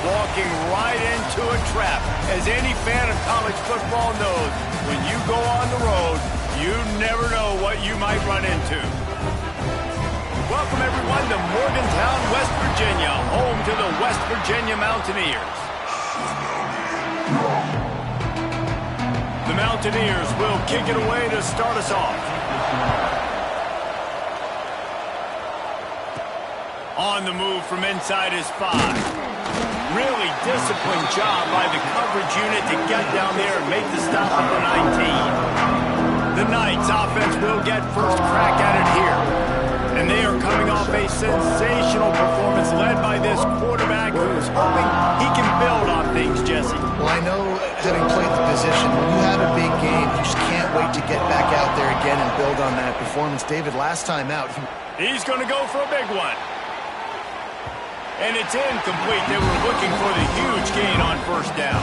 walking right into a trap. As any fan of college football knows, when you go on the road, you never know what you might run into. Welcome, everyone, to Morgantown, West Virginia, home to the West Virginia Mountaineers. The Mountaineers will kick it away to start us off. On the move from inside his 5. Really disciplined job by the coverage unit to get down there and make the stop at the 19. The Knights offense will get first crack at it here. And they are coming off a sensational performance led by this quarterback who's hoping he can build on things, Jesse. Well, I know, having played the position, when you have a big game, you just can't wait to get back out there again and build on that performance. David, last time out, he's going to go for a big one. And it's incomplete. They were looking for the huge gain on first down.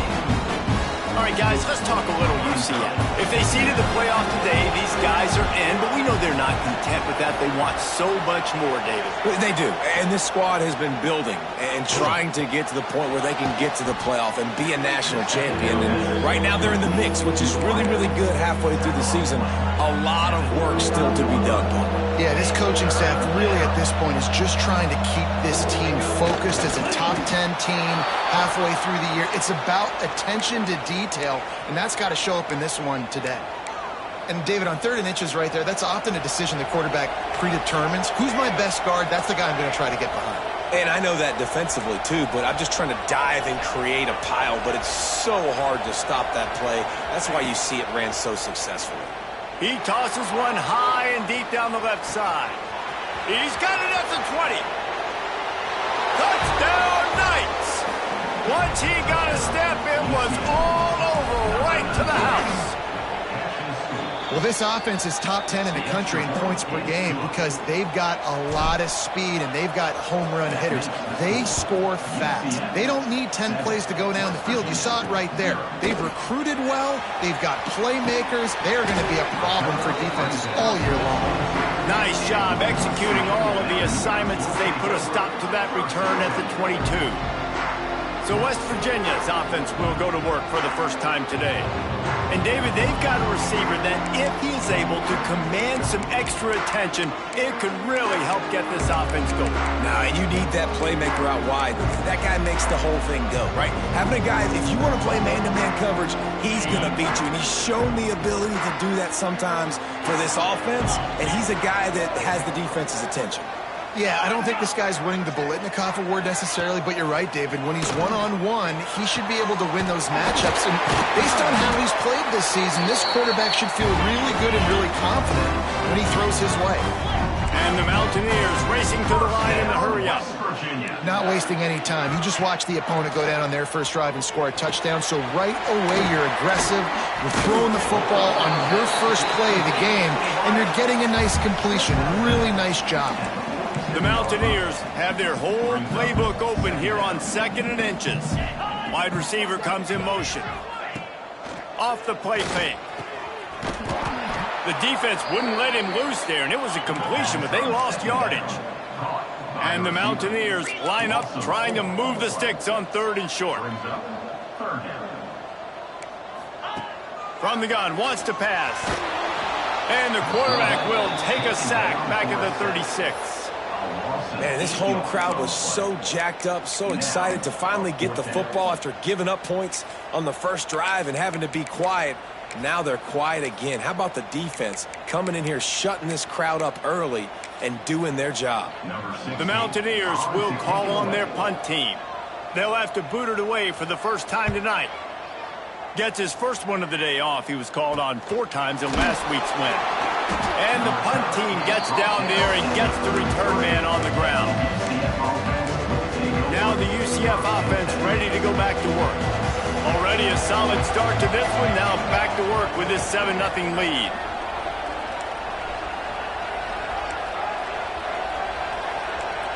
All right, guys, let's talk a little UCF. If they seeded the playoff today, these guys are in, but we know they're not content with that. They want so much more, David. They do, and this squad has been building and trying to get to the point where they can get to the playoff and be a national champion. And right now they're in the mix, which is really, really good halfway through the season. A lot of work still to be done, Paul. Yeah, this coaching staff really at this point is just trying to keep this team focused as a top 10 team halfway through the year. It's about attention to detail, and that's got to show up in this one today. And David, on 3rd and inches right there, that's often a decision the quarterback predetermines. Who's my best guard? That's the guy I'm going to try to get behind. And I know that defensively too, but I'm just trying to dive and create a pile, but it's so hard to stop that play. That's why you see it ran so successfully. He tosses one high and deep down the left side. He's got it at the 20. Touchdown, Knights! Once he got a step, it was all over, right to the house. Well, this offense is top 10 in the country in points per game because they've got a lot of speed and they've got home run hitters. They score fast. They don't need 10 plays to go down the field. You saw it right there. They've recruited well. They've got playmakers. They're going to be a problem for defenses all year long. Nice job executing all of the assignments as they put a stop to that return at the 22. So West Virginia's offense will go to work for the first time today. And David, they've got a receiver that if he is able to command some extra attention, it could really help get this offense going. Nah, you need that playmaker out wide. That guy makes the whole thing go, right? Having a guy, if you want to play man-to-man coverage, he's going to beat you. And he's shown the ability to do that sometimes for this offense. And he's a guy that has the defense's attention. Yeah, I don't think this guy's winning the Bolitnikoff Award necessarily, but you're right, David. When he's one-on-one, he should be able to win those matchups. And based on how he's played this season, this quarterback should feel really good and really confident when he throws his way. And the Mountaineers racing to the line in the hurry-up. Not wasting any time. You just watch the opponent go down on their first drive and score a touchdown. So right away, you're aggressive. You're throwing the football on your first play of the game, and you're getting a nice completion. Really nice job. The Mountaineers have their whole playbook open here on 2nd and inches. Wide receiver comes in motion. Off the play fake. The defense wouldn't let him loose there, and it was a completion, but they lost yardage. And the Mountaineers line up trying to move the sticks on 3rd and short. From the gun, wants to pass. And the quarterback will take a sack back at the 36. Man, this home crowd was so jacked up, so excited to finally get the football after giving up points on the first drive and having to be quiet. Now they're quiet again. How about the defense coming in here, shutting this crowd up early and doing their job? The Mountaineers will call on their punt team. They'll have to boot it away for the first time tonight. Gets his first one of the day off. He was called on 4 times in last week's win. And the punt team gets down there and gets the return man on the ground. Now the UCF offense ready to go back to work. Already a solid start to this one. Now back to work with this 7-0 lead.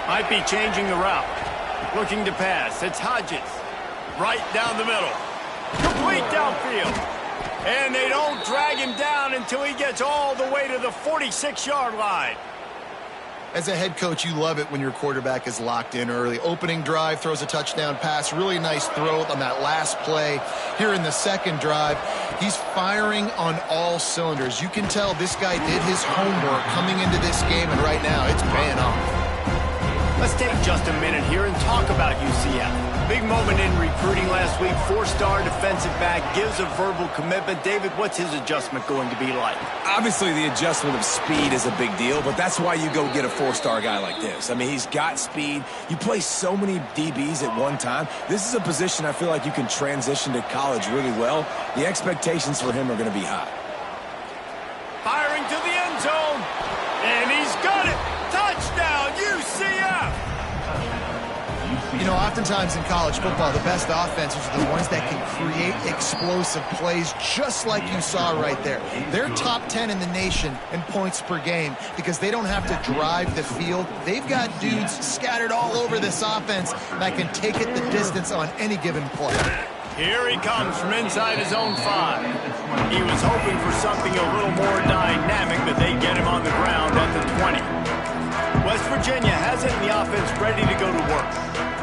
Might be changing the route. Looking to pass. It's Hodges. Right down the middle. Complete downfield. And they don't drag him down until he gets all the way to the 46-yard line. As a head coach, you love it when your quarterback is locked in early. Opening drive, throws a touchdown pass, really nice throw on that last play. Here in the second drive, he's firing on all cylinders. You can tell this guy did his homework coming into this game, and right now it's paying off. Let's take just a minute here and talk about UCF. Big moment in recruiting last week. 4-star defensive back gives a verbal commitment. David, what's his adjustment going to be like? Obviously, the adjustment of speed is a big deal, but that's why you go get a 4-star guy like this. I mean, he's got speed. You play so many DBs at one time. This is a position I feel like you can transition to college really well. The expectations for him are going to be high. Firing to the end zone, and he's got it. Touchdown, UCF! You know, oftentimes in college football, the best offenses are the ones that can create explosive plays, just like you saw right there. They're top 10 in the nation in points per game because they don't have to drive the field. They've got dudes scattered all over this offense that can take it the distance on any given play. Here he comes from inside his own 5. He was hoping for something a little more dynamic, but they get him on the ground at the 20. West Virginia has it in the offense ready to go to work.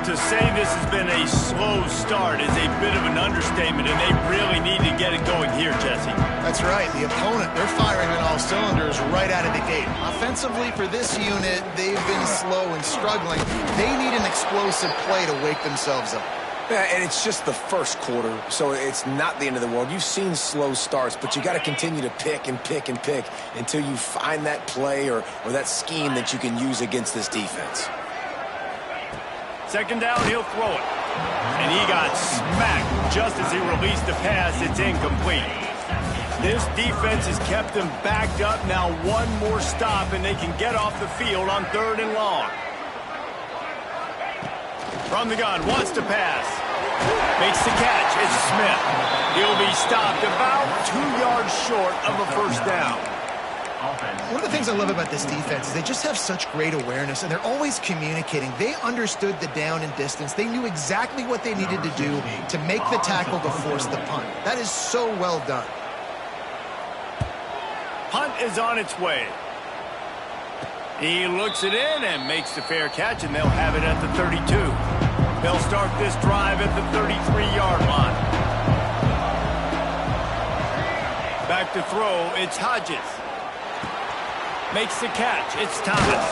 To say this has been a slow start is a bit of an understatement, and they really need to get it going here, Jesse. That's right. The opponent, they're firing on all cylinders right out of the gate. Offensively, for this unit, they've been slow and struggling. They need an explosive play to wake themselves up. Yeah, and it's just the first quarter, so it's not the end of the world. You've seen slow starts, but you got to continue to pick and pick and pick until you find that play or that scheme that you can use against this defense. Second down, he'll throw it. And he got smacked just as he released the pass. It's incomplete. This defense has kept them backed up. Now one more stop, and they can get off the field on 3rd and long. From the gun, wants to pass. Makes the catch. It's Smith. He'll be stopped about 2 yards short of a first down. One of the things I love about this defense is they just have such great awareness, and they're always communicating. They understood the down and distance. They knew exactly what they needed to do to make the tackle to force the punt. That is so well done. Punt is on its way. He looks it in and makes the fair catch, and they'll have it at the 32. They'll start this drive at the 33-yard line. Back to throw, it's Hodges. Makes the catch, it's Thomas.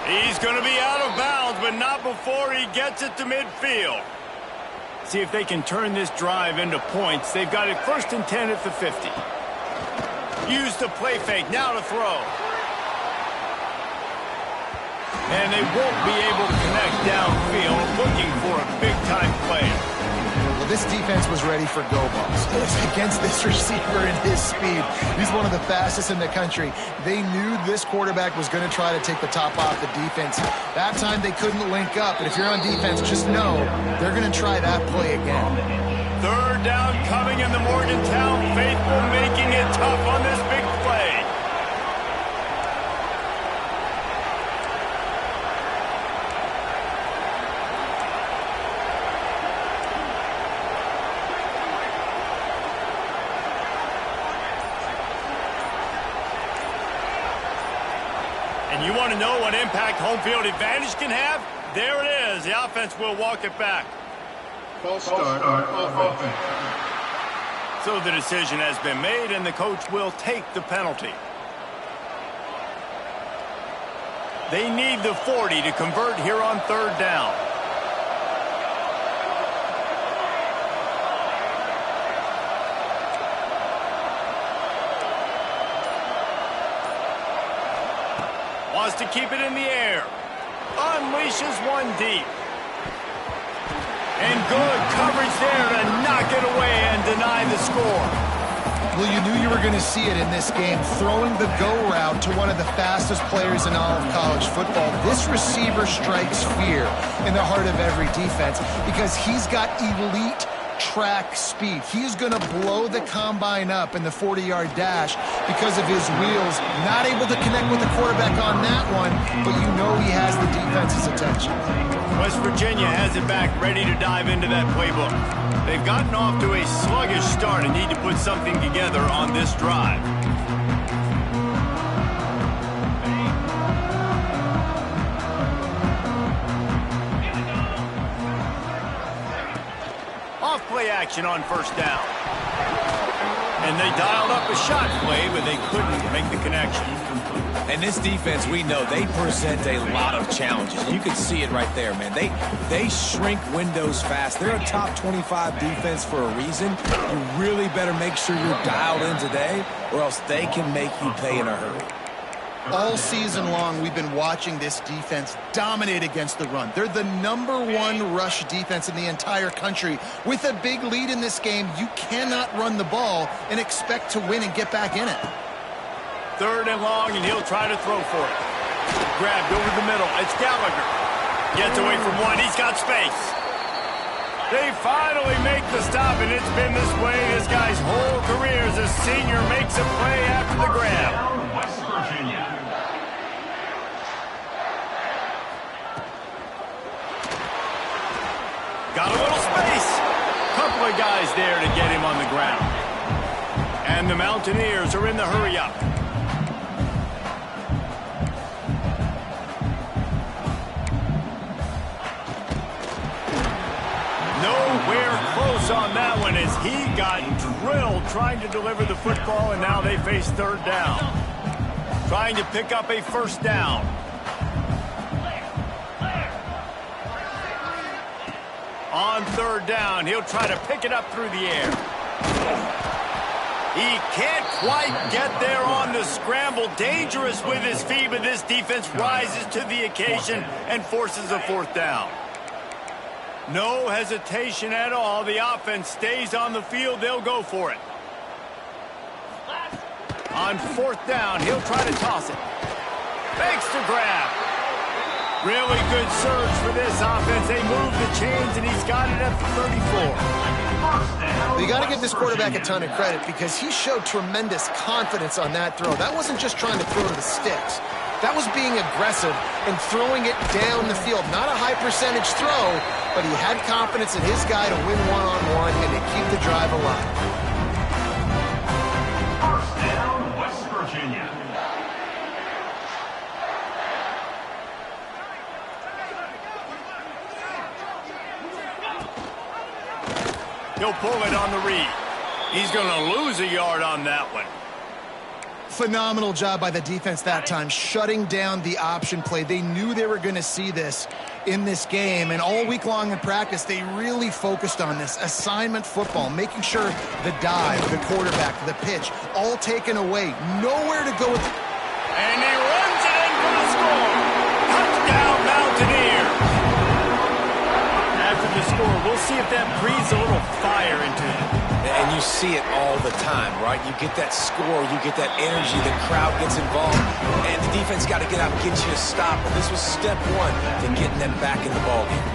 He's going to be out of bounds, but not before he gets it to midfield. See if they can turn this drive into points. They've got it 1st and 10 at the 50. Use the play fake, now to throw. And they won't be able to connect downfield, looking for a big-time play. Well, this defense was ready for go balls against this receiver and his speed. He's one of the fastest in the country. They knew this quarterback was going to try to take the top off the defense. That time they couldn't link up, but if you're on defense, just know they're going to try that play again. 3rd down coming in the Morgantown faithful, making it tough on this big play. And you want to know what impact home field advantage can have? There it is. The offense will walk it back. False start offense. So the decision has been made, and the coach will take the penalty. They need the 40 to convert here on 3rd down. Wants to keep it in the air. Unleashes one deep. And good coverage there to knock it away and deny the score. Well, you knew you were going to see it in this game, throwing the go route to one of the fastest players in all of college football. This receiver strikes fear in the heart of every defense because he's got elite track speed. He's going to blow the combine up in the 40-yard dash because of his wheels. Not able to connect with the quarterback on that one, but you know he has the defense's attention. West Virginia has it back, ready to dive into that playbook. They've gotten off to a sluggish start and need to put something together on this drive. play action on first down. And they dialed up a shot play, but they couldn't make the connection. And this defense, we know, they present a lot of challenges. You can see it right there, man. They shrink windows fast. They're a top 25 defense for a reason. You really better make sure you're dialed in today, or else they can make you pay in a hurry. All season long, we've been watching this defense dominate against the run. They're the #1 rush defense in the entire country. With a big lead in this game, you cannot run the ball and expect to win and get back in it. 3rd and long, and he'll try to throw for it. Grabbed over the middle. It's Gallagher. Gets away from one. He's got space. They finally make the stop, and it's been this way this guy's whole career as a senior makes a play after the grab. West Virginia. Got a little space. Couple of guys there to get him on the ground. And the Mountaineers are in the hurry-up. Nowhere close on that one as he got drilled trying to deliver the football, and now they face 3rd down. Trying to pick up a 1st down. On 3rd down, he'll try to pick it up through the air. He can't quite get there on the scramble. Dangerous with his feet, but this defense rises to the occasion and forces a 4th down. No hesitation at all. The offense stays on the field. They'll go for it. On 4th down, he'll try to toss it. Makes the grab. Really good surge for this offense. They move the chains, and he's got it at the 34. You got to give this quarterback a ton of credit because he showed tremendous confidence on that throw. That wasn't just trying to throw to the sticks. That was being aggressive and throwing it down the field. Not a high percentage throw, but he had confidence in his guy to win one-on-one and to keep the drive alive. 1st down, West Virginia. He'll pull it on the read. He's going to lose a yard on that one. Phenomenal job by the defense that time, shutting down the option play. They knew they were going to see this in this game, and all week long in practice, they really focused on this assignment football, making sure the dive, the quarterback, the pitch, all taken away. Nowhere to go with it. And he runs it in for the score. Touchdown, Mountaineers. After the score, we'll see if that breathes a little fire into it. And you see it all the time, right? You get that score, you get that energy, the crowd gets involved, and the defense got to get out and get you a stop. And this was step 1 to getting them back in the ballgame.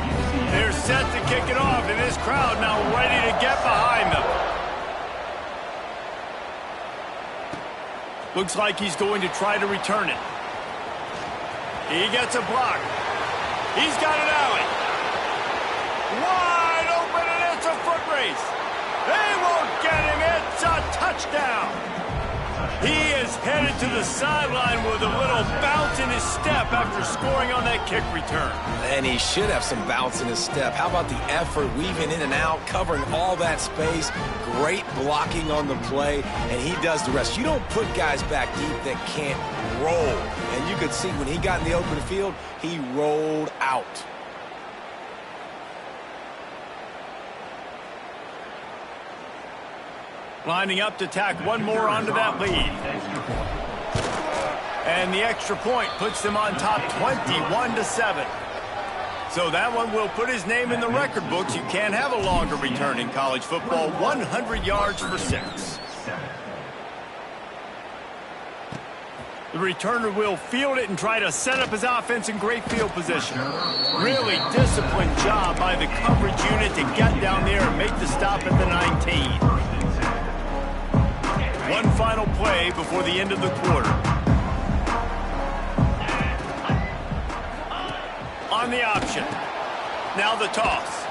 They're set to kick it off, and this crowd now ready to get behind them. Looks like he's going to try to return it. He gets a block. He's got an alley. Wide open, and it's a foot race. They won't get him. It's a touchdown. He is headed to the sideline with a little bounce in his step after scoring on that kick return. And he should have some bounce in his step. How about the effort, weaving in and out, covering all that space, great blocking on the play, and he does the rest. You don't put guys back deep that can't roll. And you could see when he got in the open field, he rolled out. Lining up to tack one more onto that lead. And the extra point puts them on top 21-7. So that one will put his name in the record books. You can't have a longer return in college football. 100 yards for 6. The returner will field it and try to set up his offense in great field position. Really disciplined job by the coverage unit to get down there and make the stop at the 19. One final play before the end of the quarter. On the option. Now the toss.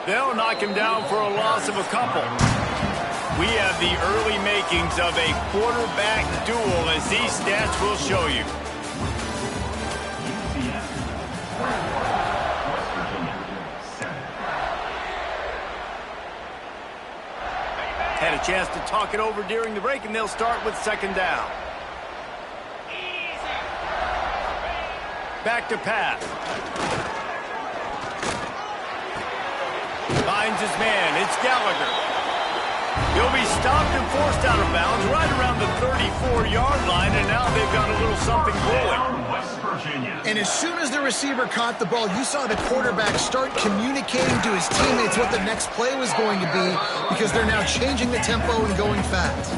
They'll knock him down for a loss of a couple. We have the early makings of a quarterback duel, as these stats will show you. Had a chance to talk it over during the break, and they'll start with second down. Back to pass. Finds his man. It's Gallagher. He'll be stopped and forced out of bounds right around the 34-yard line, and now they've got a little something going. West Virginia. And as soon as the receiver caught the ball, you saw the quarterback start communicating to his teammates what the next play was going to be, because they're now changing the tempo and going fast.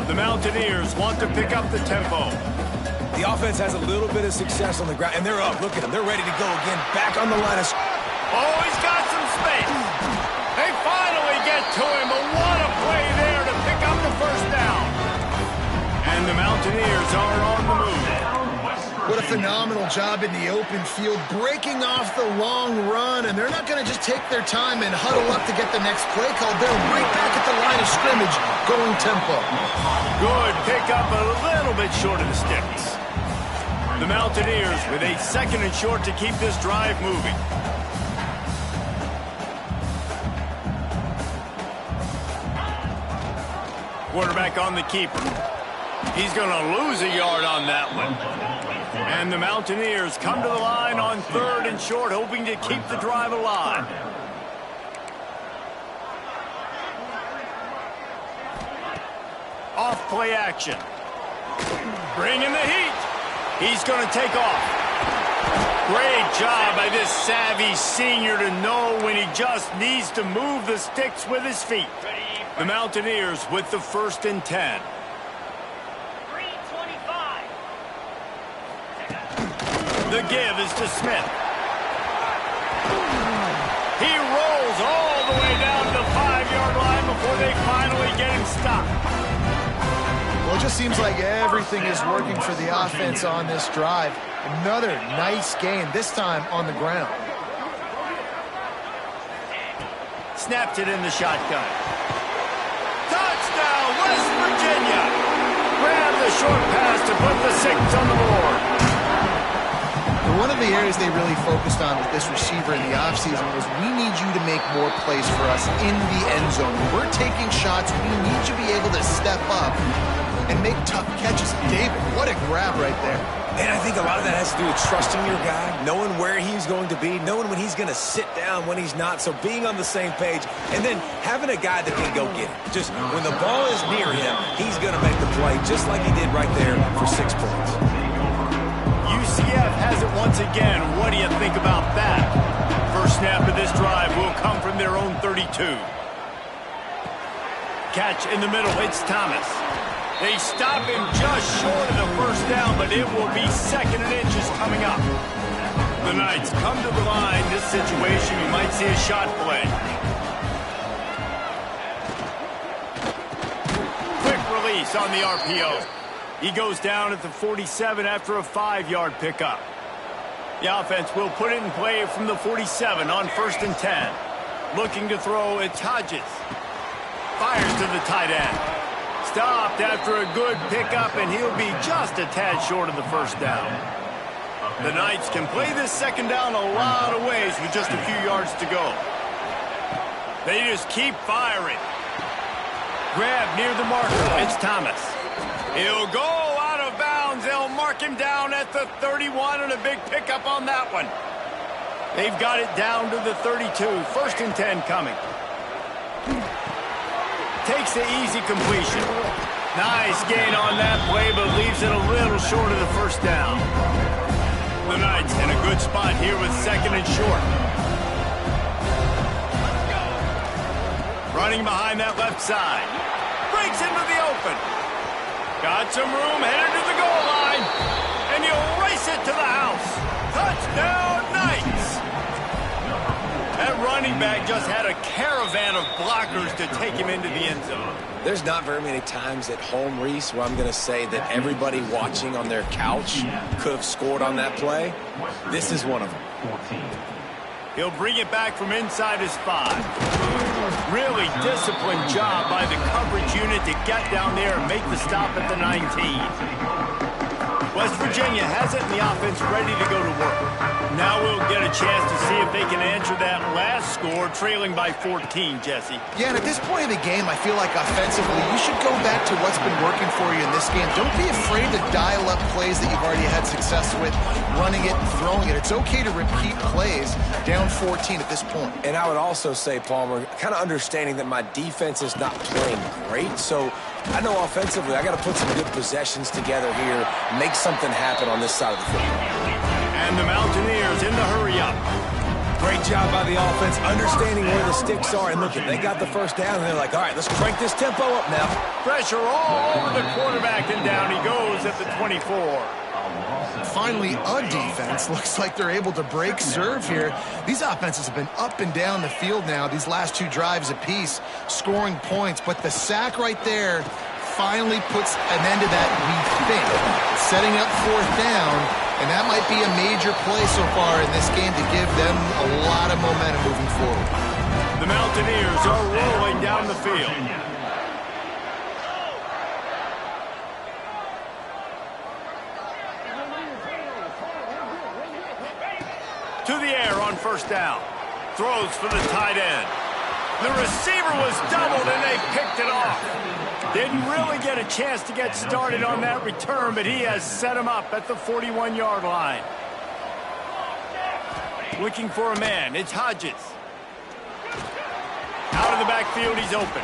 The Mountaineers want to pick up the tempo. The offense has a little bit of success on the ground, and they're up. Look at them. They're ready to go again. Back on the line of... Oh, he's got some space. They finally get to him, but what a play there to pick up the first down. And the Mountaineers are on the move. What a phenomenal job in the open field, breaking off the long run, and they're not going to just take their time and huddle up to get the next play called. They're right back at the line of scrimmage, going tempo. Good pickup, a little bit short of the sticks. The Mountaineers with a second and short to keep this drive moving. Quarterback on the keeper. He's going to lose a yard on that one. And the Mountaineers come to the line on third and short, hoping to keep the drive alive. Off play action. Bringing the heat. He's going to take off. Great job by this savvy senior to know when he just needs to move the sticks with his feet. The Mountaineers with the 1st and 10. 3:25. The give is to Smith. He rolls all the way down to the 5-yard line before they finally get him stopped. Well, it just seems like everything is working for the offense on this drive. Another nice gain, this time on the ground. Snapped it in the shotgun. Touchdown, West Virginia! Grab the short pass to put the 6 on the board. One of the areas they really focused on with this receiver in the offseason was, we need you to make more plays for us in the end zone. When we're taking shots, we need you to be able to step up and make tough catches. David, what a grab right there. And I think a lot of that has to do with trusting your guy, knowing where he's going to be, knowing when he's going to sit down, when he's not. So being on the same page, and then having a guy that can go get it. Just when the ball is near him, he's going to make the play, just like he did right there for 6 points. UCF has it once again. What do you think about that? First snap of this drive will come from their own 32. Catch in the middle. It's Thomas. They stop him just short of the first down, but it will be 2nd and inches coming up. The Knights come to the line. This situation, you might see a shot play. Quick release on the RPO. He goes down at the 47 after a 5-yard pickup. The offense will put it in play from the 47 on 1st and 10. Looking to throw, it's Hodges. Fires to the tight end. Stopped after a good pickup, and he'll be just a tad short of the first down. The Knights can play this second down a lot of ways with just a few yards to go. They just keep firing. Grab near the marker. It's Thomas. He'll go out of bounds. They'll mark him down at the 31, and a big pickup on that one. They've got it down to the 32. 1st and 10 coming. Takes the easy completion. Nice gain on that play, but leaves it a little short of the first down. The Knights in a good spot here with 2nd and short. Running behind that left side. Breaks into the open. Got some room, headed to the goal line. And he'll race it to the house. Touchdown, Knights! That running back just had a caravan of blockers to take him into the end zone. There's not very many times at home, Reese, where I'm going to say that everybody watching on their couch could have scored on that play. This is one of them. He'll bring it back from inside his 5. Really disciplined job by the coverage unit to get down there and make the stop at the 19. West Virginia has it, and the offense ready to go to work. Now we'll get a chance to see if they can answer that last score, trailing by 14, Jesse. Yeah, and at this point in the game, I feel like offensively, you should go back to what's been working for you in this game. Don't be afraid to dial up plays that you've already had success with, running it and throwing it. It's okay to repeat plays down 14 at this point. And I would also say, Palmer, kind of understanding that my defense is not playing great, so I know offensively I got to put some good possessions together here, make something happen on this side of the football. And the Mountaineers in the hurry-up. Great job by the offense, understanding where the sticks are. And look, they got the first down, and they're like, all right, let's crank this tempo up now. Pressure all over the quarterback, and down he goes at the 24. Finally, a defense. Looks like they're able to break serve here. These offenses have been up and down the field now, these last two drives apiece, scoring points. But the sack right there finally puts an end to that, we think. Setting up fourth down, and that might be a major play so far in this game to give them a lot of momentum moving forward. The Mountaineers are rolling down the field. To the air on first down. Throws for the tight end. The receiver was doubled, and they picked it off. Didn't really get a chance to get started on that return, but he has set him up at the 41-yard line. Looking for a man. It's Hodges. Out of the backfield, he's open.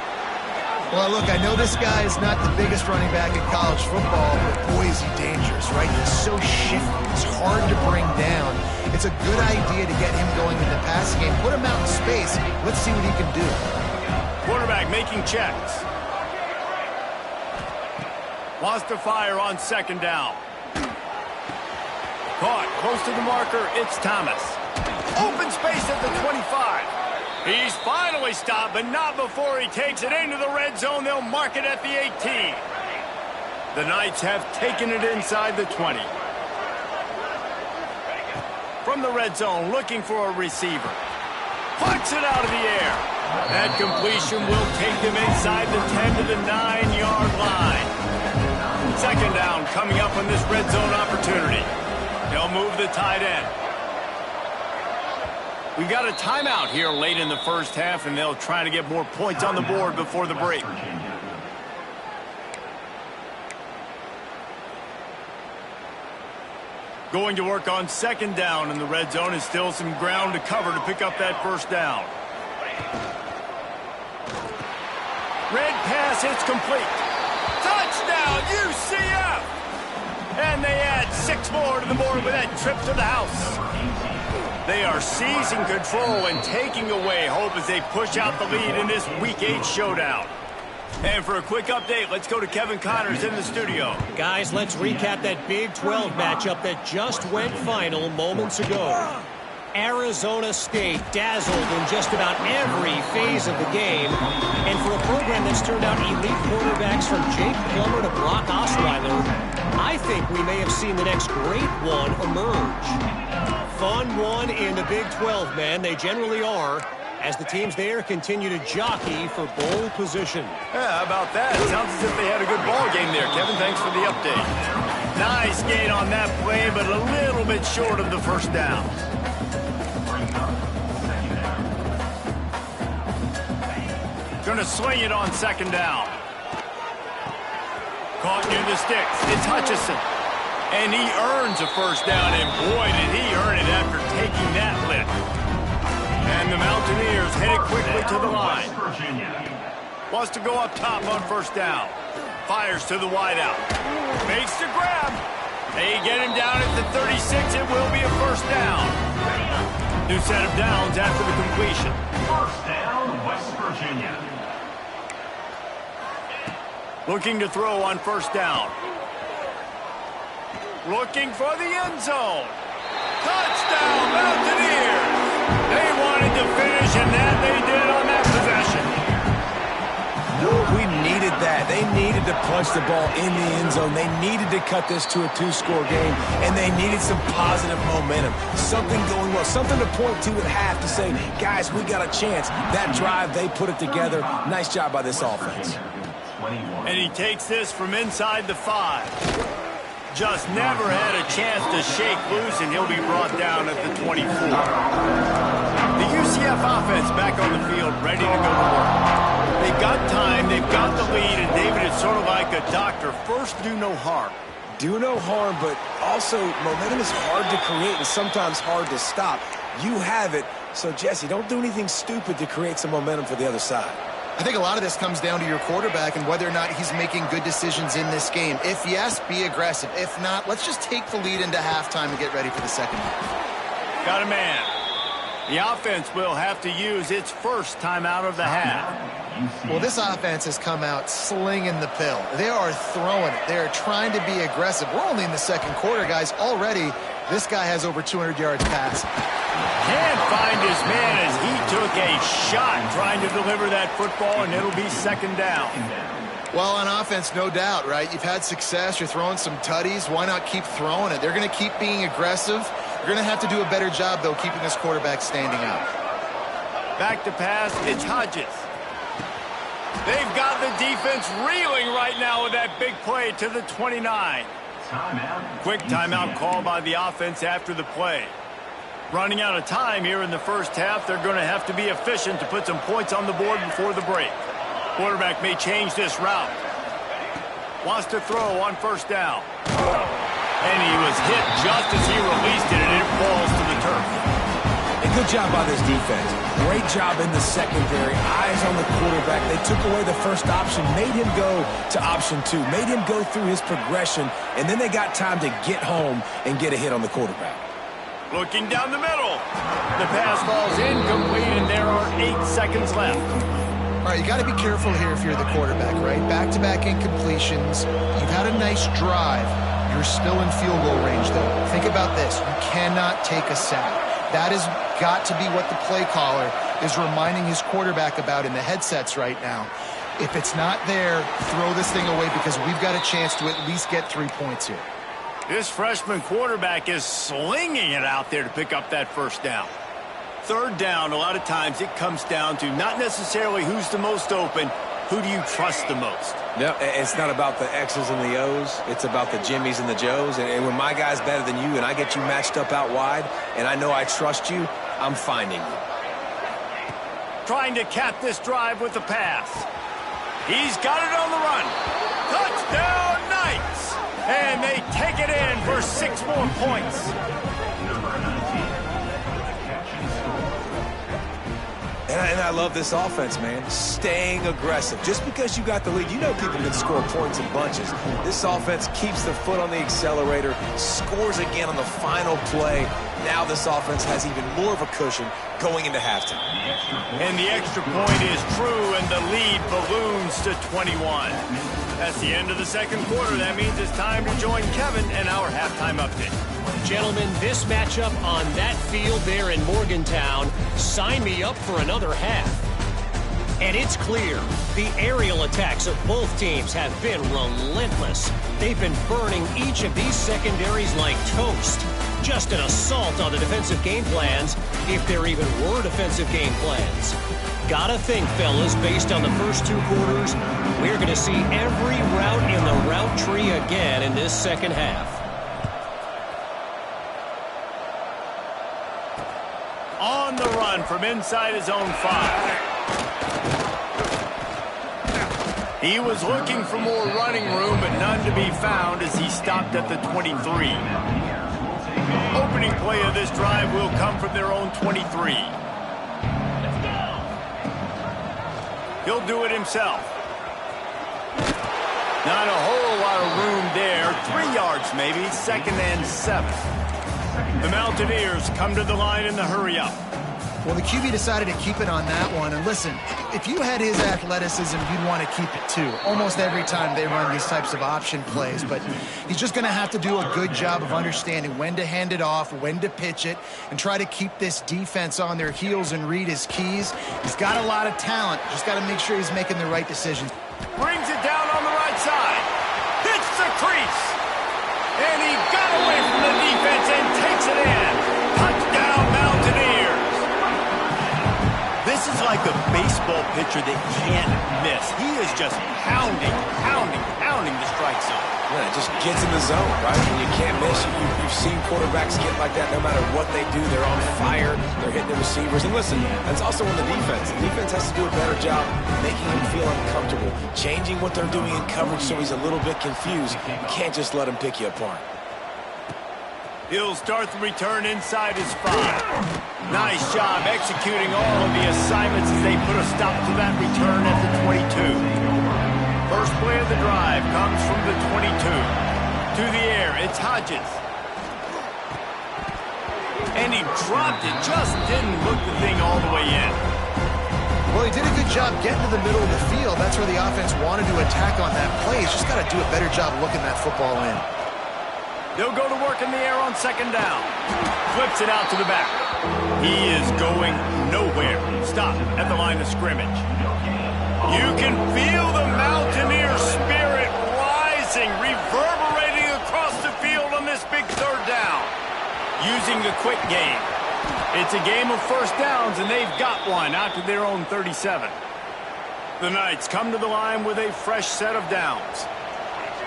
Well, look, I know this guy is not the biggest running back in college football, but boy, is he dangerous, right? He's so shifty. He's hard to bring down. It's a good idea to get him going in the passing game. Put him out in space. Let's see what he can do. Quarterback making checks. Wants to fire on second down. Caught close to the marker. It's Thomas. Open space at the 25. He's finally stopped, but not before he takes it into the red zone. They'll mark it at the 18. The Knights have taken it inside the 20. From the red zone, looking for a receiver. Puts it out of the air. That completion will take them inside the 10 to the 9-yard line. Second down coming up on this red zone opportunity. They'll move the tight end. We've got a timeout here late in the first half, and they'll try to get more points on the board before the break. Going to work on second down in the red zone, is still some ground to cover to pick up that first down. Red pass, it's complete. Touchdown, UCF! And they add 6 more to the board with that trip to the house. They are seizing control and taking away hope as they push out the lead in this Week 8 showdown. And for a quick update, let's go to Kevin Connors in the studio. Guys, let's recap that Big 12 matchup that just went final moments ago. Arizona State dazzled in just about every phase of the game. And for a program that's turned out elite quarterbacks from Jake Plummer to Brock Osweiler, I think we may have seen the next great one emerge. Fun one in the Big 12, man. They generally are, as the teams there continue to jockey for bowl position. Yeah, how about that? Sounds as if they had a good ball game there. Kevin, thanks for the update. Nice gain on that play, but a little bit short of the first down. Going to swing it on second down. Caught near the sticks. It's Hutchinson. And he earns a first down, and boy, did he earn it after taking that lift. And the Mountaineers headed quickly to the line. Wants to go up top on first down. Fires to the wideout. Makes the grab. They get him down at the 36. It will be a first down. New set of downs after the completion. First down, West Virginia. Looking to throw on first down. Looking for the end zone. Touchdown, Mountaineers! They wanted to finish, and that they did on that possession. We needed that. They needed to punch the ball in the end zone. They needed to cut this to a 2-score game, and they needed some positive momentum. Something going well, something to point to at half to say, guys, we got a chance. That drive, they put it together. Nice job by this offense. And he takes this from inside the 5. just never had a chance to shake loose, and he'll be brought down at the 24. The UCF offense back on the field, ready to go to work. They've got time, they've got the lead, and David, it's sort of like a doctor. First, do no harm. Do no harm, but also momentum is hard to create and sometimes hard to stop. You have it, so Jesse, don't do anything stupid to create some momentum for the other side. I think a lot of this comes down to your quarterback and whether or not he's making good decisions in this game. If yes, be aggressive. If not, let's just take the lead into halftime and get ready for the second half. Got a man. The offense will have to use its first timeout of the half. Well, this offense has come out slinging the pill. They are throwing it. They are trying to be aggressive. We're only in the second quarter, guys. Already, this guy has over 200 yards passing. Can't find his man as he took a shot trying to deliver that football, and it'll be second down. Well, on offense, no doubt, right? You've had success. You're throwing some tutties. Why not keep throwing it? They're going to keep being aggressive. You're going to have to do a better job, though, keeping this quarterback standing up. Back to pass, it's Hodges. They've got the defense reeling right now with that big play to the 29. Quick timeout call by the offense after the play. Running out of time here in the first half, they're going to have to be efficient to put some points on the board before the break. Quarterback may change this route. Wants to throw on first down. And he was hit just as he released it, and it falls to the turf. A good job by this defense. Great job in the secondary. Eyes on the quarterback. They took away the first option, made him go to option 2, made him go through his progression, and then they got time to get home and get a hit on the quarterback. Looking down the middle. The pass falls incomplete, and there are 8 seconds left. All right, you got to be careful here if you're the quarterback, right? Back-to-back incompletions. You've had a nice drive. You're still in field goal range, though. Think about this. You cannot take a sack. That has got to be what the play caller is reminding his quarterback about in the headsets right now. If it's not there, throw this thing away because we've got a chance to at least get 3 points here. This freshman quarterback is slinging it out there to pick up that first down. Third down, a lot of times it comes down to not necessarily who's the most open, who do you trust the most? No, it's not about the X's and the O's. It's about the Jimmies and the Joes. And when my guy's better than you and I get you matched up out wide and I know I trust you, I'm finding you. Trying to cap this drive with the pass. He's got it on the run. Touchdown, Knights! And they take it in for 6 more points. And I love this offense, man. Staying aggressive. Just because you got the lead, you know people can score points in bunches. This offense keeps the foot on the accelerator, scores again on the final play. Now this offense has even more of a cushion going into halftime. And the extra point is true, and the lead balloons to 21. That's the end of the second quarter. That means it's time to join Kevin and our halftime update. Gentlemen, this matchup on that field there in Morgantown, sign me up for another half. And it's clear, the aerial attacks of both teams have been relentless. They've been burning each of these secondaries like toast. Just an assault on the defensive game plans, if there even were defensive game plans. Gotta think, fellas, based on the first 2 quarters, we're going to see every route in the route tree again in this second half. On the run from inside his own 5. He was looking for more running room, but none to be found as he stopped at the 23. Opening play of this drive will come from their own 23. He'll do it himself. Not a whole lot of room there. 3 yards maybe, 2nd and 7. The Mountaineers come to the line in the hurry-up. Well, the QB decided to keep it on that one. And listen, if you had his athleticism, you'd want to keep it too. Almost every time they run these types of option plays. But he's just going to have to do a good job of understanding when to hand it off, when to pitch it, and try to keep this defense on their heels and read his keys. He's got a lot of talent. Just got to make sure he's making the right decisions. Brings it down on the right side. Hits the crease. And he got away from the defense and takes it in. Touchdown, Mountaineers. This is like like a baseball pitcher that can't miss. He is just pounding the strike zone. Yeah, it just gets in the zone, right? When you can't miss, you've seen quarterbacks get like that no matter what they do. They're on fire. They're hitting the receivers. And listen, that's also on the defense. The defense has to do a better job making him feel uncomfortable, changing what they're doing in coverage so he's a little bit confused. You can't just let him pick you apart. He'll start the return inside his 5. Nice job executing all of the assignments as they put a stop to that return at the 22. First play of the drive comes from the 22. To the air, it's Hodges. And he dropped it, just didn't look the thing all the way in. Well, he did a good job getting to the middle of the field. That's where the offense wanted to attack on that play. He's just got to do a better job looking that football in. They'll go to work in the air on second down. Flips it out to the back. He is going nowhere. Stop at the line of scrimmage. You can feel the Mountaineer spirit rising, reverberating across the field on this big third down. Using the quick game. It's a game of first downs, and they've got one out to their own 37. The Knights come to the line with a fresh set of downs.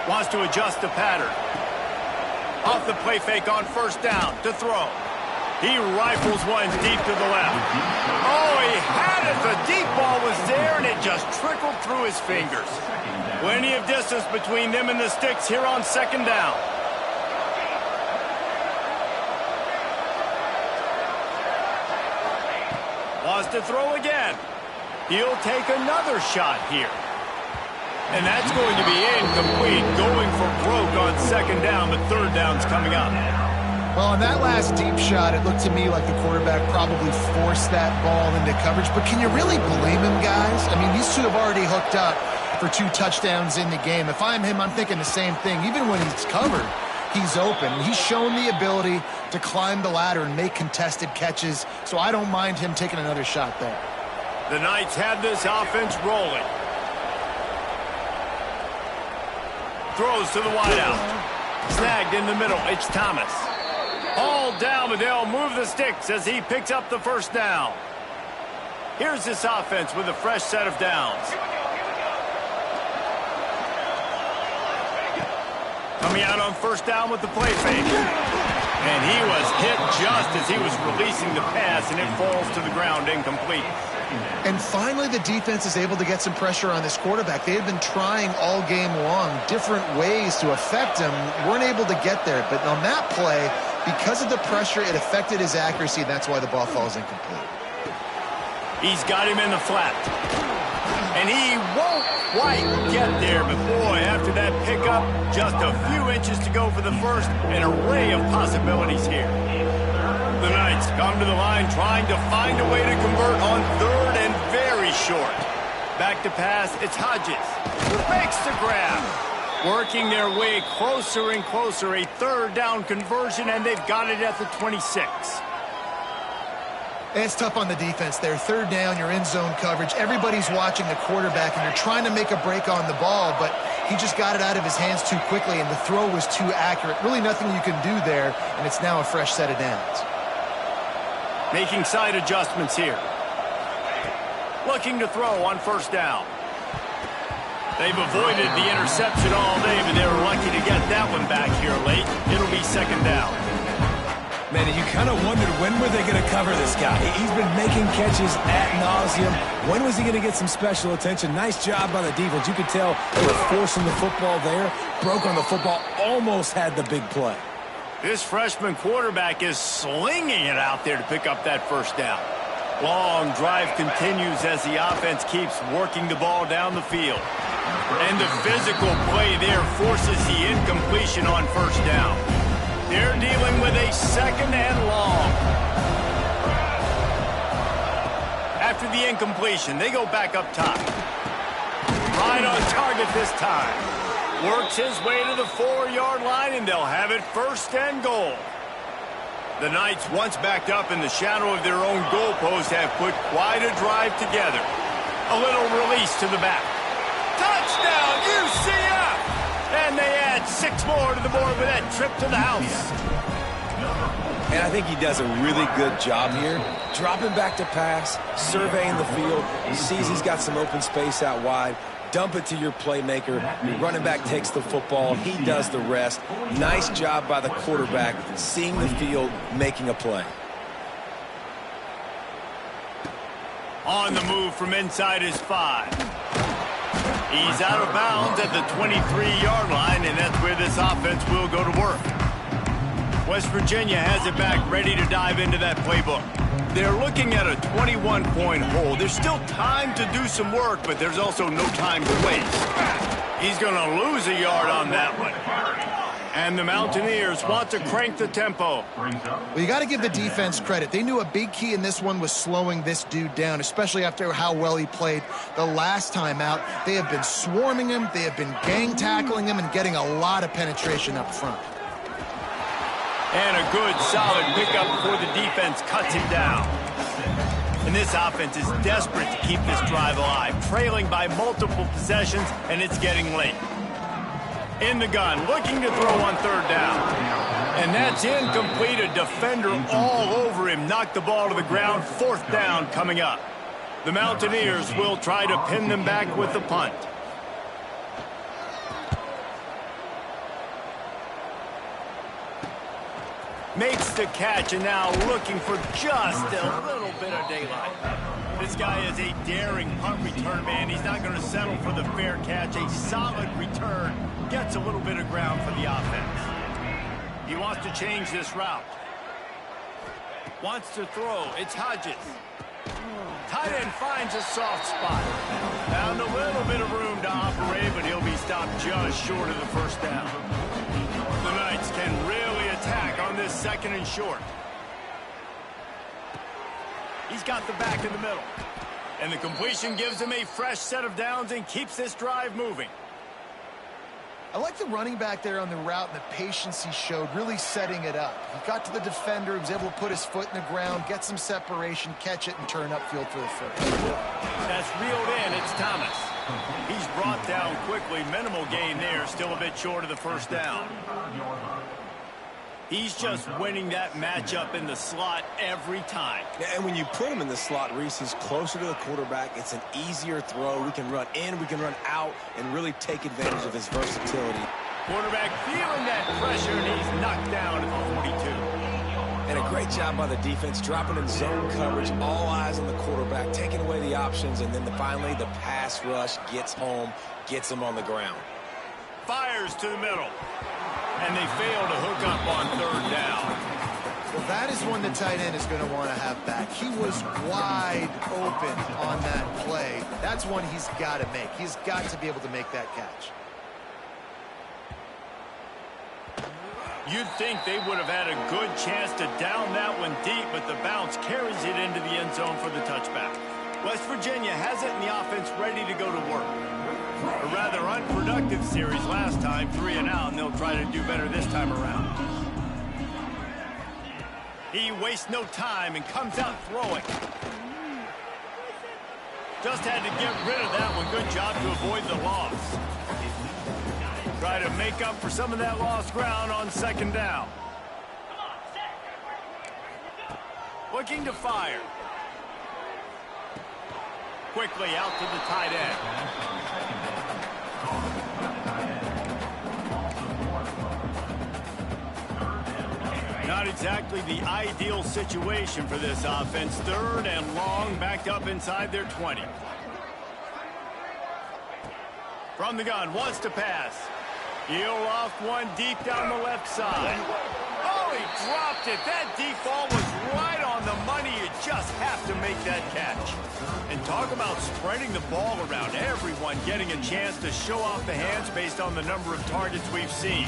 Wants to adjust the pattern. Off the play fake on first down to throw. He rifles one deep to the left. Oh, he had it. The deep ball was there, and it just trickled through his fingers. Plenty of distance between them and the sticks here on second down. Wants to throw again. He'll take another shot here. And that's going to be incomplete, going for broke on second down, but third down's coming up. Well, on that last deep shot, it looked to me like the quarterback probably forced that ball into coverage. But can you really blame him, guys? I mean, these two have already hooked up for 2 touchdowns in the game. If I'm him, I'm thinking the same thing. Even when he's covered, he's open. He's shown the ability to climb the ladder and make contested catches, so I don't mind him taking another shot there. The Knights have this offense rolling. Throws to the wideout. Snagged in the middle. It's Thomas. All down, but they'll move the sticks as he picks up the first down. Here's this offense with a fresh set of downs. Coming out on first down with the play fake. And he was hit just as he was releasing the pass, and it falls to the ground incomplete. And finally, the defense is able to get some pressure on this quarterback. They had been trying all game long different ways to affect him. Weren't able to get there. But on that play, because of the pressure, it affected his accuracy, and that's why the ball falls incomplete. He's got him in the flat. And he won't quite get there, but boy, after that pickup, just a few inches to go for the first. An array of possibilities here. The Knights come to the line trying to find a way to convert on third and very short. Back to pass, it's Hodges. Makes the grab. Working their way closer and closer. A third down conversion, and they've got it at the 26. It's tough on the defense there. Third down, you're in zone coverage. Everybody's watching the quarterback, and you're trying to make a break on the ball, but he just got it out of his hands too quickly, and the throw was too accurate. Really nothing you can do there, and it's now a fresh set of downs. Making side adjustments here. Looking to throw on first down. They've avoided the interception all day, but they were lucky to get that one back here late. It'll be second down. Man, you kind of wondered when were they going to cover this guy. He's been making catches ad nauseum. When was he going to get some special attention? Nice job by the defense. You could tell they were forcing the football there. Broke on the football, almost had the big play. This freshman quarterback is slinging it out there to pick up that first down. Long drive continues as the offense keeps working the ball down the field. And the physical play there forces the incompletion on first down. They're dealing with a second and long. After the incompletion, they go back up top. Right on target this time. Works his way to the 4-yard line, and they'll have it first and goal. The Knights, once backed up in the shadow of their own goalpost, have put quite a drive together. A little release to the back. Touchdown, UCF! And they add 6 more to the board with that trip to the house. And I think he does a really good job here. Dropping back to pass, surveying the field, sees he's got some open space out wide. Dump it to your playmaker. Your running back takes the football. He does the rest. Nice job by the quarterback, seeing the field, making a play. On the move from inside his 5. He's out of bounds at the 23-yard line, and that's where this offense will go to work. West Virginia has it back, ready to dive into that playbook. They're looking at a 21-point hold. There's still time to do some work, but there's also no time to waste. He's going to lose a yard on that one. And the Mountaineers want to crank the tempo. Well, you got to give the defense credit. They knew a big key in this one was slowing this dude down, especially after how well he played the last time out. They have been swarming him. They have been gang tackling him and getting a lot of penetration up front. And a good, solid pickup before the defense cuts him down. And this offense is desperate to keep this drive alive, trailing by multiple possessions, and it's getting late. In the gun, looking to throw on 3rd down. And that's incomplete. A defender all over him. Knocked the ball to the ground. 4th down coming up. The Mountaineers will try to pin them back with the punt. Makes the catch, and now looking for just a little bit of daylight. This guy is a daring punt return man. He's not going to settle for the fair catch. A solid return. Gets a little bit of ground for the offense. He wants to change this route. Wants to throw. It's Hodges. Tight end finds a soft spot. Found a little bit of room to operate, but he'll be stopped just short of the 1st down. The Knights can really attack on this 2nd and short. He's got the back in the middle. And the completion gives him a fresh set of downs and keeps this drive moving. I like the running back there on the route and the patience he showed, really setting it up. He got to the defender, he was able to put his foot in the ground, get some separation, catch it, and turn upfield for the 1st. That's reeled in. It's Thomas. He's brought down quickly. Minimal gain there. Still a bit short of the 1st down. He's just winning that matchup in the slot every time. Yeah, and when you put him in the slot, Reese, he's closer to the quarterback. It's an easier throw. We can run in, we can run out, and really take advantage of his versatility. Quarterback feeling that pressure, and he's knocked down at the 42. And a great job by the defense, dropping in zone coverage, all eyes on the quarterback, taking away the options, and then finally the pass rush gets home, gets him on the ground. Fires to the middle. And they fail to hook up on 3rd down. Well, that is one the tight end is going to want to have back. He was wide open on that play. That's one he's got to make. He's got to be able to make that catch. You'd think they would have had a good chance to down that one deep, but the bounce carries it into the end zone for the touchback. West Virginia has it in the offense ready to go to work. A rather unproductive series last time, 3 and out, and they'll try to do better this time around. He wastes no time and comes out throwing. Just had to get rid of that one. Good job to avoid the loss. Try to make up for some of that lost ground on 2nd down. Looking to fire. Quickly out to the tight end. Not exactly the ideal situation for this offense. 3rd and long, backed up inside their 20. From the gun, wants to pass. He'll off one deep down the left side. Oh, he dropped it. That deep ball was right on the money. You just have to make that catch. And talk about spreading the ball around. Everyone getting a chance to show off the hands based on the number of targets we've seen.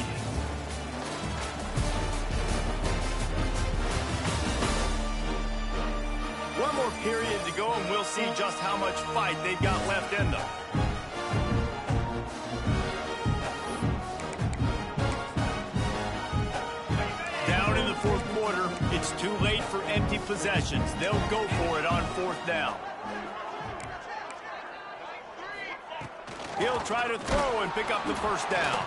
One more period to go, and we'll see just how much fight they've got left in them. Down in the 4th quarter, it's too late for empty possessions. They'll go for it on 4th down. He'll try to throw and pick up the 1st down.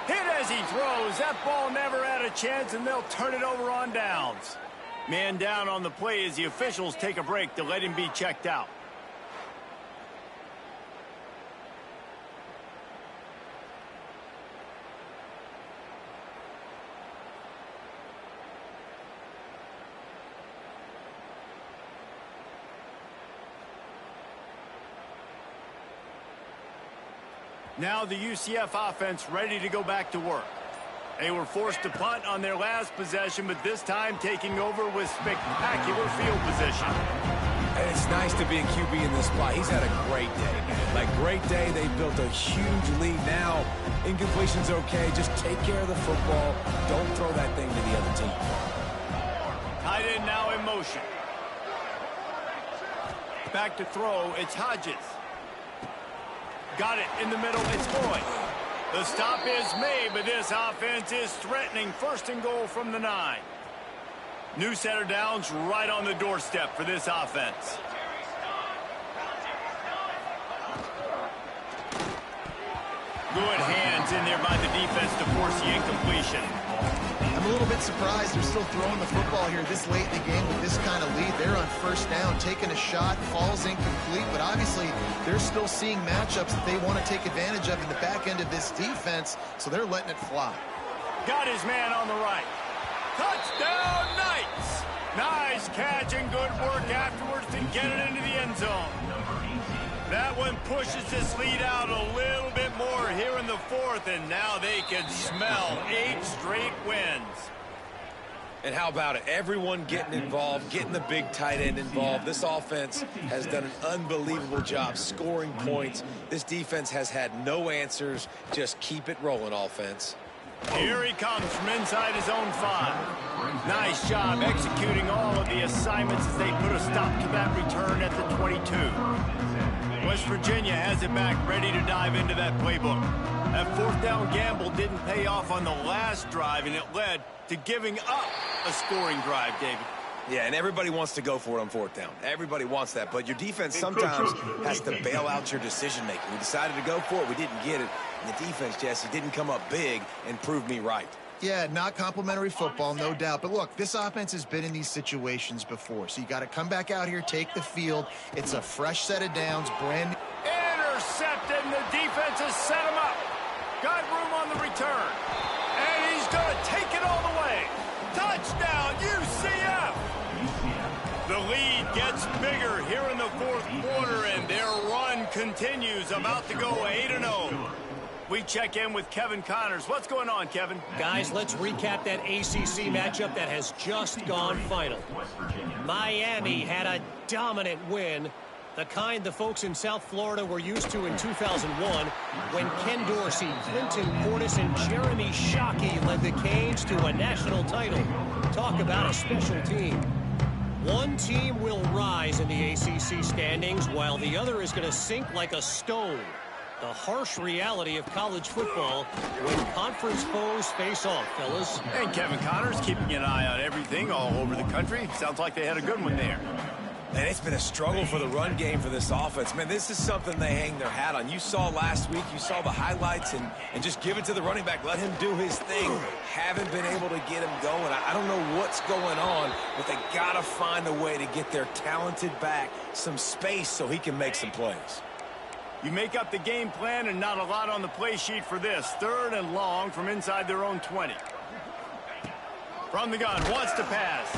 Hit as he throws. That ball never had a chance, and they'll turn it over on downs. Man down on the play as the officials take a break to let him be checked out. Now the UCF offense ready to go back to work. They were forced to punt on their last possession, but this time taking over with spectacular field position. And it's nice to be a QB in this spot. He's had a great day. Like, great day. They built a huge lead. Now, incompletion's okay. Just take care of the football. Don't throw that thing to the other team. Tight end now in motion. Back to throw. It's Hodges. Got it in the middle. It's Boyd. The stop is made, but this offense is threatening. First and goal from the 9. New set of downs right on the doorstep for this offense. Good hands in there by the defense to force the incompletion. I'm a little bit surprised they're still throwing the football here this late in the game with this kind of lead. They're on first down, taking a shot, falls incomplete, but obviously they're still seeing matchups that they want to take advantage of in the back end of this defense, so they're letting it fly. Got his man on the right. Touchdown, Knights! Nice catch and good work afterwards to get it into the end zone. That one pushes this lead out a little bit more here in the 4th, and now they can smell 8 straight wins. And how about it? Everyone getting involved, getting the big tight end involved. This offense has done an unbelievable job scoring points. This defense has had no answers. Just keep it rolling, offense. Here he comes from inside his own 5. Nice job executing all of the assignments as they put a stop to that return at the 22. West Virginia has it back, ready to dive into that playbook. That 4th down gamble didn't pay off on the last drive, and it led to giving up a scoring drive, David. Yeah, and everybody wants to go for it on 4th down. Everybody wants that, but your defense sometimes has to bail out your decision-making. We decided to go for it. We didn't get it. And the defense, Jesse, didn't come up big and prove me right. Yeah, not complimentary football, no doubt. But look, this offense has been in these situations before. So you got to come back out here, take the field. It's a fresh set of downs, brand new. Intercepted, and the defense has set him up. Got room on the return. And he's going to take it all the way. Touchdown, UCF! The lead gets bigger here in the 4th quarter, and their run continues, about to go 8-0. We check in with Kevin Connors. What's going on, Kevin? Guys, let's recap that ACC matchup that has just gone final. Miami had a dominant win, the kind the folks in South Florida were used to in 2001 when Ken Dorsey, Clinton Portis, and Jeremy Shockey led the Canes to a national title. Talk about a special team. One team will rise in the ACC standings while the other is going to sink like a stone. The harsh reality of college football when conference foes face off, fellas. And Kevin Connors keeping an eye on everything all over the country. Sounds like they had a good one there. And it's been a struggle for the run game for this offense. Man, this is something they hang their hat on. You saw last week, you saw the highlights, and just give it to the running back. Let him do his thing. Haven't been able to get him going. I don't know what's going on, but they got to find a way to get their talented back some space so he can make some plays. You make up the game plan and not a lot on the play sheet for this. 3rd and long from inside their own 20. From the gun, wants to pass.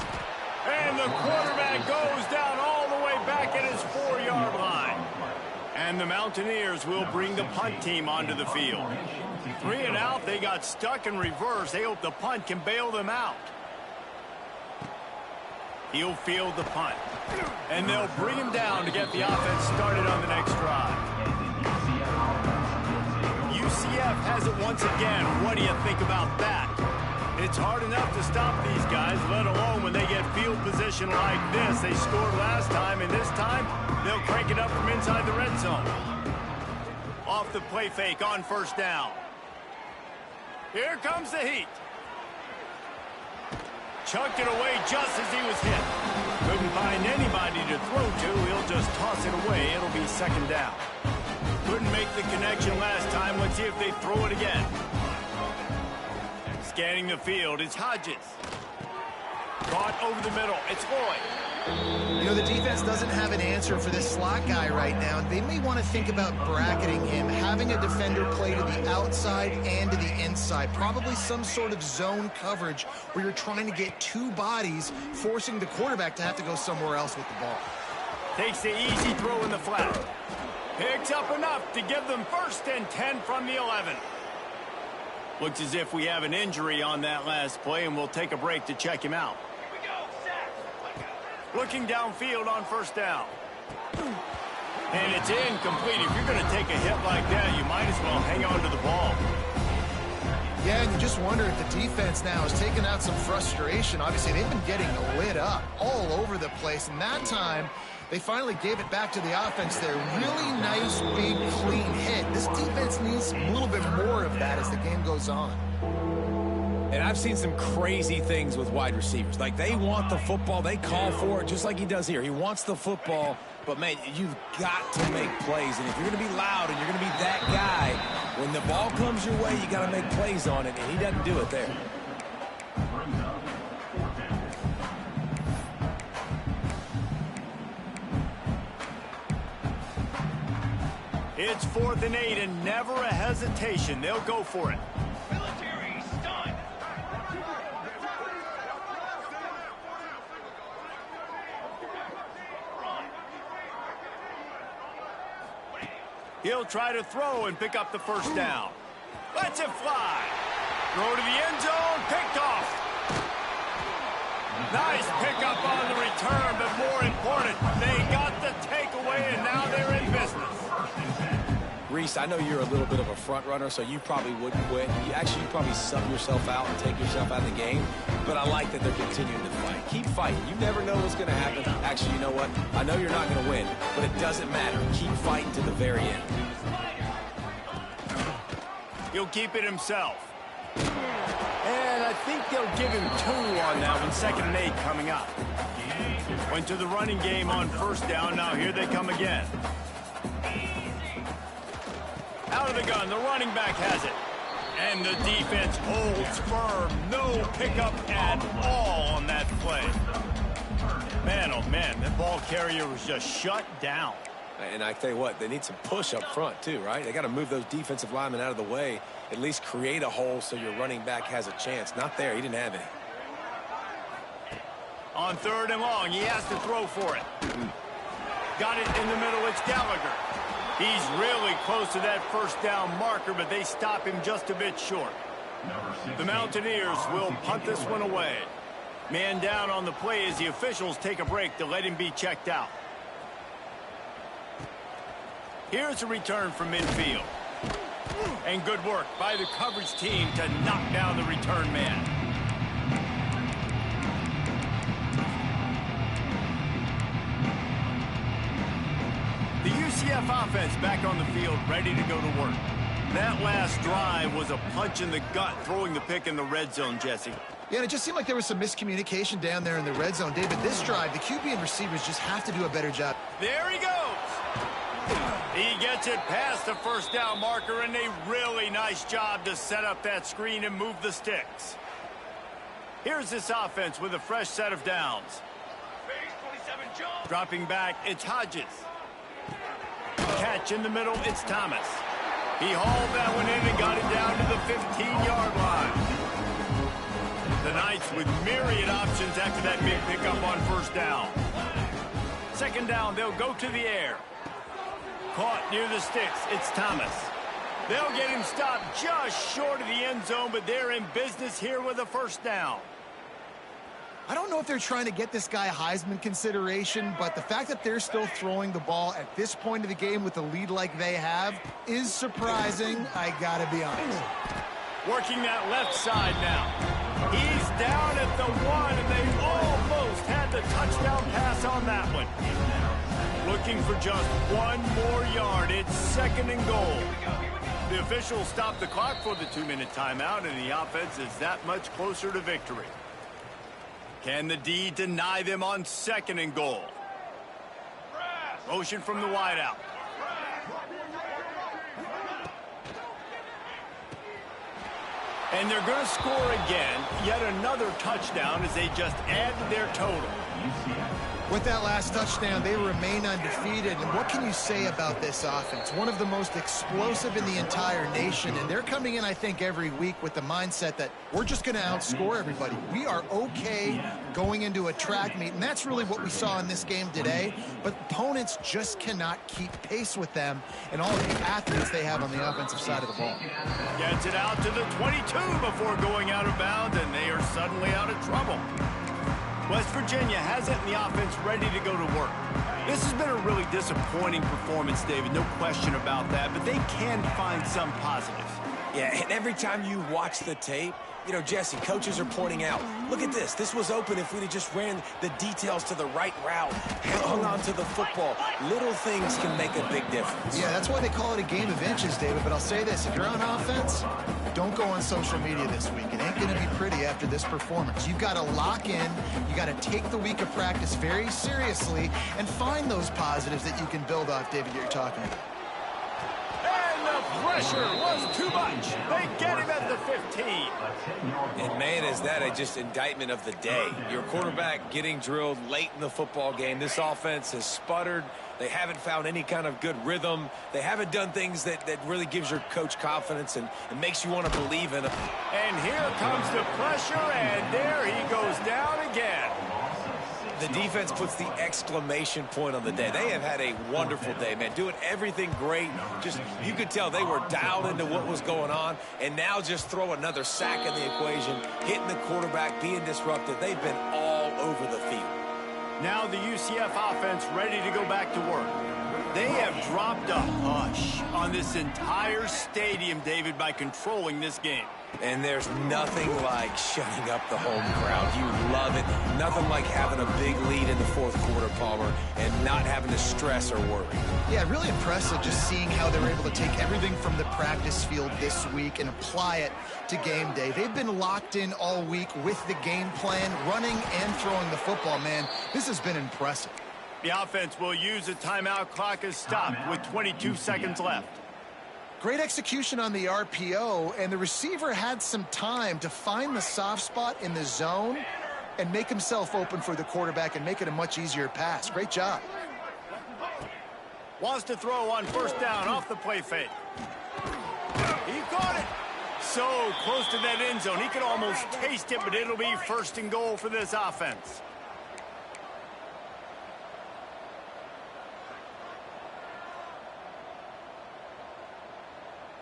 And the quarterback goes down all the way back at his 4-yard line. And the Mountaineers will bring the punt team onto the field. 3 and out, they got stuck in reverse. They hope the punt can bail them out. He'll field the punt. And they'll bring him down to get the offense started on the next drive. UCF has it once again. What do you think about that? It's hard enough to stop these guys, let alone when they get field position like this. They scored last time, and this time they'll crank it up from inside the red zone. Off the play fake on first down. Here comes the heat. Chucked it away just as he was hit. Couldn't find anybody to throw to. He'll just toss it away. It'll be 2nd down. Couldn't make the connection last time. Let's see if they throw it again. Scanning the field, it's Hodges. Caught over the middle, it's Lloyd. You know, the defense doesn't have an answer for this slot guy right now, and they may want to think about bracketing him, having a defender play to the outside and to the inside. Probably some sort of zone coverage where you're trying to get two bodies, forcing the quarterback to have to go somewhere else with the ball. Takes the easy throw in the flat. Picks up enough to give them 1st and 10 from the 11. Looks as if we have an injury on that last play, and we'll take a break to check him out. Looking downfield on 1st down. And it's incomplete. If you're going to take a hit like that, you might as well hang on to the ball. Yeah, and you just wonder if the defense now has taken out some frustration. Obviously, they've been getting lit up all over the place, and that time they finally gave it back to the offense there. Really nice, big, clean hit. This defense needs a little bit more of that as the game goes on. And I've seen some crazy things with wide receivers. Like, they want the football. They call for it just like he does here. He wants the football, but, man, you've got to make plays. And if you're going to be loud and you're going to be that guy, when the ball comes your way, you got to make plays on it, and he doesn't do it there. It's 4th and 8, and never a hesitation. They'll go for it. He'll try to throw and pick up the 1st down. Lets it fly. Throw to the end zone, picked off. Nice pickup on the return, but more important, they got the takeaway, and now they're in business. Reese, I know you're a little bit of a front runner, so you probably wouldn't quit. You probably sub yourself out and take yourself out of the game, but I like that they're continuing to fight. Keep fighting. You never know what's going to happen. Actually, you know what? I know you're not going to win, but it doesn't matter. Keep fighting to the very end. He'll keep it himself. And I think they'll give him 2 on that one. 2nd and 8 coming up. Went to the running game on 1st down. Now here they come again. Out of the gun, the running back has it. And the defense holds firm. No pickup at all on that play. Man, oh man, that ball carrier was just shut down. And I tell you what, they need some push up front too, right? They got to move those defensive linemen out of the way, at least create a hole so your running back has a chance. Not there, he didn't have any. On 3rd and long, he has to throw for it. Got it in the middle, it's Gallagher. He's really close to that 1st down marker, but they stop him just a bit short. The Mountaineers will punt this one away. Man down on the play as the officials take a break to let him be checked out. Here's a return from midfield. And good work by the coverage team to knock down the return man. The UCF offense back on the field, ready to go to work. That last drive was a punch in the gut, throwing the pick in the red zone, Jesse. Yeah, and it just seemed like there was some miscommunication down there in the red zone. David, this drive, the QB and receivers just have to do a better job. There he goes. He gets it past the 1st down marker, and a really nice job to set up that screen and move the sticks. Here's this offense with a fresh set of downs. Dropping back, it's Hodges. Catch in the middle, it's Thomas. He hauled that one in and got it down to the 15-yard line. The Knights with myriad options after that big pickup on 1st down. 2nd down, they'll go to the air. Caught near the sticks, it's Thomas. They'll get him stopped just short of the end zone, but they're in business here with a 1st down. I don't know if they're trying to get this guy Heisman consideration, but the fact that they're still throwing the ball at this point of the game with a lead like they have is surprising, I gotta be honest. Working that left side now. He's down at the 1, and they almost had the touchdown pass on that one. Looking for just 1 more yard. It's 2nd and goal. The officials stop the clock for the 2-minute timeout, and the offense is that much closer to victory. Can the D deny them on 2nd and goal? Motion from the wideout. And they're going to score again. Yet another touchdown as they just add to their total. With that last touchdown, they remain undefeated. And what can you say about this offense? One of the most explosive in the entire nation. And they're coming in, I think, every week with the mindset that we're just going to outscore everybody. We are okay going into a track meet. And that's really what we saw in this game today. But opponents just cannot keep pace with them and all of the athletes they have on the offensive side of the ball. Gets it out to the 22 before going out of bounds, and they are suddenly out of trouble. West Virginia has it in the offense ready to go to work. This has been a really disappointing performance, David, no question about that, but they can find some positives. Yeah, and every time you watch the tape, you know, Jesse, coaches are pointing out, look at this. This was open if we'd have just ran the details to the right route, hung on to the football. Little things can make a big difference. Yeah, that's why they call it a game of inches, David. But I'll say this, if you're on offense, don't go on social media this week. It ain't going to be pretty after this performance. You've got to lock in. You got to take the week of practice very seriously and find those positives that you can build off, David, you're talking about. Pressure was too much. They get him at the 15. And, man, is that just indictment of the day. Your quarterback getting drilled late in the football game. This offense has sputtered. They haven't found any kind of good rhythm. They haven't done things that really gives your coach confidence and makes you want to believe in them. And here comes the pressure, and there he goes down again. The defense puts the exclamation point on the day. They have had a wonderful day, man. Doing everything great. Just, you could tell they were dialed into what was going on. And now just throw another sack in the equation, hitting the quarterback, being disruptive. They've been all over the field. Now the UCF offense ready to go back to work. They have dropped a hush on this entire stadium, David, by controlling this game. And there's nothing like shutting up the home crowd. You love it. Nothing like having a big lead in the fourth quarter, Palmer, and not having to stress or worry. Yeah, really impressive just seeing how they were able to take everything from the practice field this week and apply it to game day. They've been locked in all week with the game plan, running and throwing the football, man. This has been impressive. The offense will use a timeout. Clock is stopped with 22 seconds left. Great execution on the RPO, and the receiver had some time to find the soft spot in the zone and make himself open for the quarterback and make it a much easier pass. Great job. Wants to throw on first down off the play fake. He caught it. So close to that end zone. He could almost taste it, but it'll be first and goal for this offense.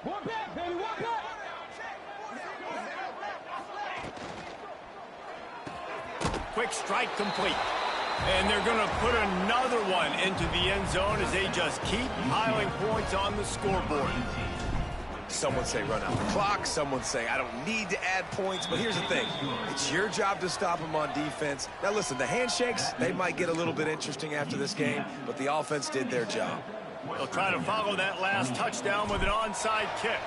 One back, baby, one back. Quick strike complete. And they're going to put another one into the end zone as they just keep piling points on the scoreboard. Someone say run out the clock. Someone say I don't need to add points. But here's the thing. It's your job to stop them on defense. Now, listen, the handshakes, they might get a little bit interesting after this game, but the offense did their job. They'll try to follow that last touchdown with an onside kick.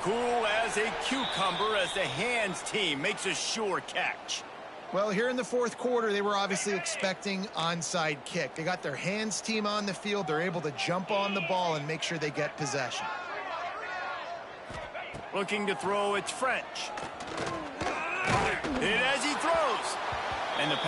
Cool as a cucumber as the hands team makes a sure catch. Well, here in the fourth quarter, they were obviously expecting onside kick. They got their hands team on the field. They're able to jump on the ball and make sure they get possession. Looking to throw, it's French. Hit as he throws. And the pass